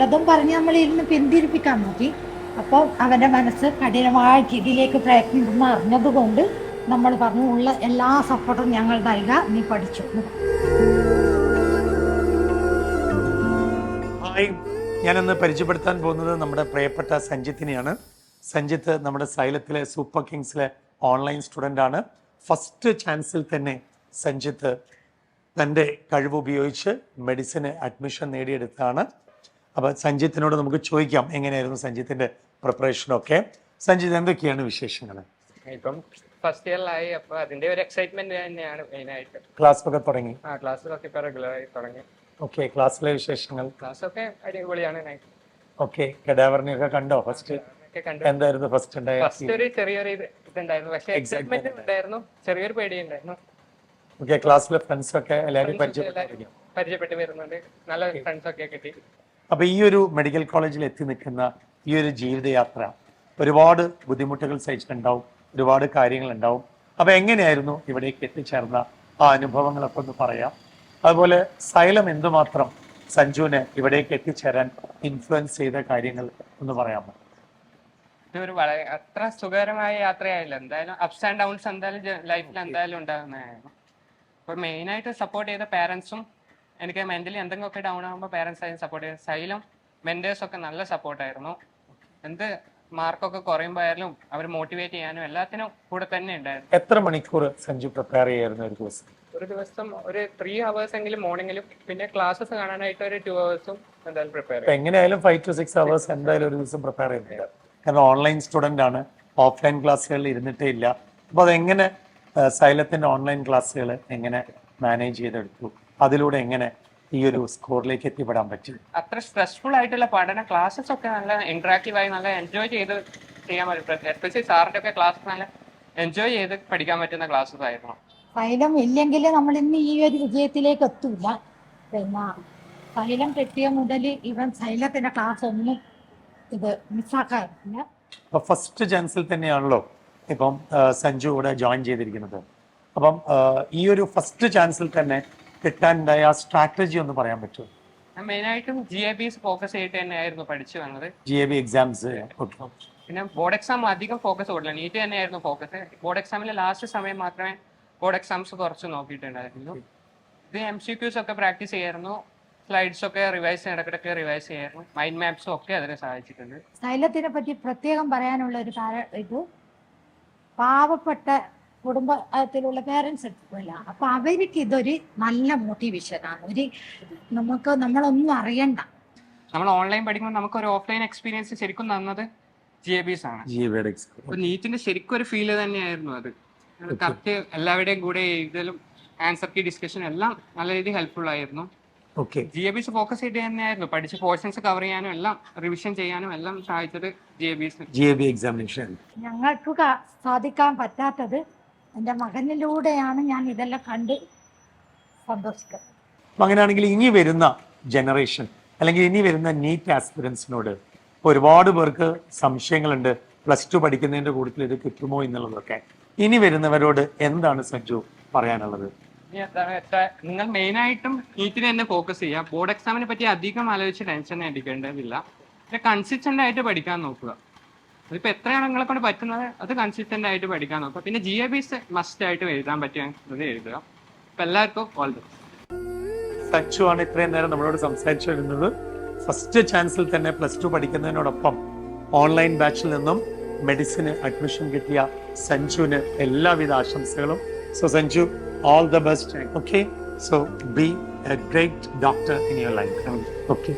പലതും പറഞ്ഞ് നമ്മൾ ഇരുന്ന് പിന്തിരിപ്പിക്കാൻ നോക്കി. അപ്പോൾ അവൻ്റെ മനസ്സ് കഠിനമായിട്ട് ഇതിലേക്ക് പ്രയത്നിക്കുന്ന അറിഞ്ഞതുകൊണ്ട് നമ്മൾ പറഞ്ഞു ഉള്ള എല്ലാ സപ്പോർട്ടും ഞങ്ങൾ നൽകുക, നീ പഠിച്ചു. ഹായ്, ഞാനിന്ന് പരിചയപ്പെടുത്താൻ പോകുന്നത് നമ്മുടെ പ്രിയപ്പെട്ട സഞ്ജിത്തിനെയാണ്. സഞ്ജിത്ത് നമ്മുടെ സൈലത്തിലെ സൂപ്പർ കിങ്സിലെ ഓൺലൈൻ സ്റ്റുഡൻ്റ് ആണ്. ഫസ്റ്റ് ചാൻസിൽ തന്നെ സഞ്ജിത്ത് തൻ്റെ കഴിവ് ഉപയോഗിച്ച് മെഡിസിന് അഡ്മിഷൻ നേടിയെടുത്താണ്. അപ്പോൾ സഞ്ജിത്തിനോട് നമുക്ക് ചോദിക്കാം എങ്ങനെയായിരുന്നു സഞ്ജിത്തിൻ്റെ പ്രിപ്പറേഷനൊക്കെ. സഞ്ജിത്ത്, എന്തൊക്കെയാണ് വിശേഷങ്ങൾ? ഇപ്പം ഫസ്റ്റ് ഇയറിലായി, അപ്പോൾ അതിന്റെ ഒരു എക്സൈറ്റ്മെന്റ് തന്നെയാണ് മെയിനായിട്ട്. ക്ലാസ്സൊക്കെ തുടങ്ങി? ക്ലാസ്സിലൊക്കെ ഇപ്പോൾ റെഗുലറായി തുടങ്ങി. ഓക്കെ, ക്ലാസ്സിലെ വിശേഷങ്ങൾ? ക്ലാസ്സൊക്കെ അടിപൊളിയാണ്. ഓക്കെ, കഡാവറിനെയൊക്കെ കണ്ടോ? ഫസ്റ്റ് എന്തായിരുന്നു ഫസ്റ്റ് ഉണ്ടായ? ഫസ്റ്റ് ഒരു ചെറിയൊരു ഇതുണ്ടായിരുന്നു, പക്ഷെ എക്സൈറ്റ്മെന്റ് ഉണ്ടായിരുന്നു, ചെറിയൊരു പേടി ഉണ്ടായിരുന്നു. ഓക്കെ, ക്ലാസ്സിലെ ഫ്രണ്ട്സ് ഒക്കെ എല്ലാവരും പരിചയപ്പെട്ട് വരുന്നുണ്ട്, നല്ല ഫ്രണ്ട്സ് ഒക്കെ കിട്ടി. അപ്പൊ ഈ ഒരു മെഡിക്കൽ കോളേജിൽ എത്തി നിൽക്കുന്ന ഈ ഒരു ജീവിതയാത്ര ഒരുപാട് ബുദ്ധിമുട്ടുകൾ സഹിച്ചിട്ടുണ്ടാവും, ഒരുപാട് കാര്യങ്ങൾ ഉണ്ടാവും. അപ്പൊ എങ്ങനെയായിരുന്നു ഇവിടേക്ക് എത്തിച്ചേർന്ന ആ അനുഭവങ്ങളൊക്കെ ഒന്ന് പറയാം. അതുപോലെ സൈലം എന്തുമാത്രം സഞ്ജുവിനെ ഇവിടേക്ക് എത്തിച്ചേരാൻ ഇൻഫ്ലുവൻസ് ചെയ്ത കാര്യങ്ങൾ ഒന്ന് പറയാമോ? ഒരു വളരെ അത്ര സുഖകരമായ യാത്രയായില്ല, എന്തായാലും അപ്സ് ആൻഡ് ഡൗൺസ് എന്തായാലും ലൈഫിൽ എന്തായാലും ഉണ്ടാകുന്നതായിരുന്നു. അപ്പോൾ മെയിനായിട്ട് സപ്പോർട്ട് ചെയ്ത പാരൻസും, എനിക്ക് മെന്റലി എന്തെങ്കിലുമൊക്കെ ഡൗൺ ആകുമ്പോൾ പാരൻസ് ആയി സപ്പോർട്ട് ചെയ്ത സൈലം മെന്റേഴ്സൊക്കെ നല്ല സപ്പോർട്ടായിരുന്നു. എന്ത് മാർക്കൊക്കെ കുറയുമ്പോഴായാലും അവർ മോട്ടിവേറ്റ് ചെയ്യാനും എല്ലാത്തിനും കൂടെ തന്നെ ഉണ്ടായിരുന്നു. എത്ര മണിക്കൂർ സഞ്ജു പ്രിപ്പയർ ചെയ്യായിരുന്നു ഒരു ദിവസം? ഒരു ദിവസം ഒരു 3 hours എങ്കിലും മോർണിംഗിലും, പിന്നെ ക്ലാസ്സസ് കാണാനായിട്ട് ഒരു 2 hours എന്തായാലും പ്രിപ്പയർ ചെയ്യും. എങ്ങനെയായാലും 5 to 6 hours എന്തായാലും ഒരു ദിവസം പ്രിപ്പയർ ചെയ്യുന്നുണ്ട്. കാരണം ഓൺലൈൻ സ്റ്റുഡൻ്റ് ആണ്, ഓഫ്ലൈൻ ക്ലാസ്സുകളിൽ ഇരുന്നിട്ടേ ഇല്ല. അപ്പോൾ അതെങ്ങനെ സൈലത്തിൻ്റെ ഓൺലൈൻ ക്ലാസ്സുകൾ എങ്ങനെ മാനേജ് ചെയ്തെടുത്തു? അതിലൂടെ എങ്ങനെ ഈ ഒരു സ്കോറിലേക്ക് എത്തിപ്പെടാൻ പറ്റും? അത്ര സ്ട്രെസ്ഫുൾ ആയിട്ടുള്ള പഠന ക്ലാസ്സസ് ഒക്കെ നല്ല ഇന്ററാക്റ്റീവ് ആയി നല്ല എൻജോയ് ചെയ്ത് ചെയ്യാൻ പറ്റും. എസ്പെഷ്യലി സാറിന്റെ ഒക്കെ ക്ലാസ് നല്ല എൻജോയ് ചെയ്ത് പഠിക്കാൻ പറ്റുന്ന ക്ലാസ്സസ് ആയിരുന്നു. സൈലം ഇല്ലെങ്കിൽ നമ്മൾ ഇന്ന് ഈ ഒരു വിജയത്തിലേക്ക് എത്തൂല. പിന്നെ സൈലം കിട്ടിയ മുതൽ ഇവൻ സൈലത്തിന്റെ ക്ലാസ് ഒന്നും ഇത് മിസ്സാക്കാറില്ല. അപ്പൊ ഫസ്റ്റ് ചാൻസിൽ തന്നെയാണല്ലോ ഇപ്പം സഞ്ജു ഇവിടെ ജോയിൻ ചെയ്തിരിക്കുന്നത്. അപ്പം ഈ ഒരു ഫസ്റ്റ് ചാൻസിൽ തന്നെ കിട്ടാനുണ്ടായ ആ സ്ട്രാറ്റജി ഒന്ന് പറയാൻ പറ്റുമോ? മെയിനായിട്ടും GABs ഫോക്കസ് ചെയ്തിട്ട് തന്നെയായിരുന്നു പഠിച്ചു വന്നത്. GAB എക്സാംസ്, പിന്നെ ബോർഡ് എക്സാം അധികം ഫോക്കസ് കൊടുക്കില്ല, നീറ്റ് തന്നെയായിരുന്നു ഫോക്കസ്. ബോർഡ് എക്സാമിലെ ലാസ്റ്റ് സമയം മാത്രമേ ബോർഡ് എക്സാംസ് കുറച്ച് നോക്കിയിട്ടുണ്ടായിരുന്നു. ഇത് MCQs ഒക്കെ പ്രാക്ടീസ് ചെയ്യായിരുന്നു, സ്ലൈഡ്സ് ഒക്കെ റിവൈസ് ഇടയ്ക്കിടയ്ക്ക് റിവൈസ് ചെയ്യായിരുന്നു, മൈൻഡ് മാപ്സും ഒക്കെ അതിനെ സഹായിച്ചിട്ടുണ്ട്. സൈലത്തിനെ പറ്റി പ്രത്യേകം പറയാനുള്ള ഒരു ഇത് പാവപ്പെട്ട കുടുംബത്തിലുള്ള പേരൻസ് എടുക്കില്ല. അപ്പൊ അവർക്ക് ഇതൊരു നല്ല മോട്ടിവേഷനാണ്. നമ്മളൊന്നും അറിയണ്ട. നമ്മൾ ഓൺലൈൻ പഠിക്കുമ്പോൾ നമുക്ക് ഒരു ഓഫ്ലൈൻ എക്സ്പീരിയൻസ് ശരിക്കും തന്നത് GABs ആണ്. അപ്പൊ നീറ്റിന്റെ ശരിക്കും ഒരു ഫീല് തന്നെയായിരുന്നു അത്. കറക്റ്റ് എല്ലാവരുടെയും കൂടെ എഴുതലും ആൻസർ കീ ഡിസ്കഷൻ എല്ലാം നല്ല രീതിയിൽ ഹെൽപ്ഫുൾ ആയിരുന്നു. GABs ഫോക്കസ് ചെയ്ത് തന്നെയായിരുന്നു പഠിച്ച പോർഷൻസ് കവർ ചെയ്യാനും എല്ലാം റിവിഷൻ ചെയ്യാനും എല്ലാം സഹായിച്ചത് GAB എക്സാമിനേഷൻ. ഞങ്ങൾക്ക് സാധിക്കാൻ പറ്റാത്തത് എൻ്റെ മകനിലൂടെയാണ്. ഞാൻ ഇതെല്ലാം കണ്ട് സന്തോഷിക്കുന്നത്. അങ്ങനെയാണെങ്കിൽ ഇനി വരുന്ന ജനറേഷൻ അല്ലെങ്കിൽ ഇനി വരുന്ന നീറ്റ് ആസ്പിറൻസിനോട് ഒരുപാട് പേർക്ക് സംശയങ്ങളുണ്ട്. +2 പഠിക്കുന്നതിന്റെ കൂട്ടത്തിൽ ഇത് കിട്ടുമോ എന്നുള്ളതൊക്കെ. ഇനി വരുന്നവരോട് എന്താണ് സഞ്ജു പറയാനുള്ളത്? നിങ്ങൾ മെയിനായിട്ടും നീറ്റിന് തന്നെ ഫോക്കസ് ചെയ്യുക. ബോർഡ് എക്സാമിനെ പറ്റി അധികം ആലോചിച്ച് ടെൻഷൻ അടിക്കേണ്ടതില്ല. പിന്നെ കൺസിസ്റ്റന്റ് ആയിട്ട് പഠിക്കാൻ നോക്കുക. അതിപ്പോൾ എത്രയാണ് നിങ്ങളെ കൊണ്ട് പറ്റുന്നത് അത് കൺസിസ്റ്റന്റ് ആയിട്ട് പഠിക്കാൻ നോക്കുക. പിന്നെ GABs മസ്റ്റ് ആയിട്ട് എഴുതാൻ പറ്റുക എഴുതുക. അപ്പൊ എല്ലാവർക്കും ഓൾ ദി ബെസ്റ്റ്. സഞ്ജു ആണ് ഇത്രയും നേരം നമ്മളോട് സംസാരിച്ചു വരുന്നത്. ഫസ്റ്റ് ചാൻസിൽ തന്നെ +2 പഠിക്കുന്നതിനോടൊപ്പം ഓൺലൈൻ ബാച്ചിൽ നിന്നും മെഡിസിന് അഡ്മിഷൻ കിട്ടിയ സഞ്ജുവിന് എല്ലാവിധ ആശംസകളും. So Sanju, all the best. Okay, so be a great doctor in your life. Okay.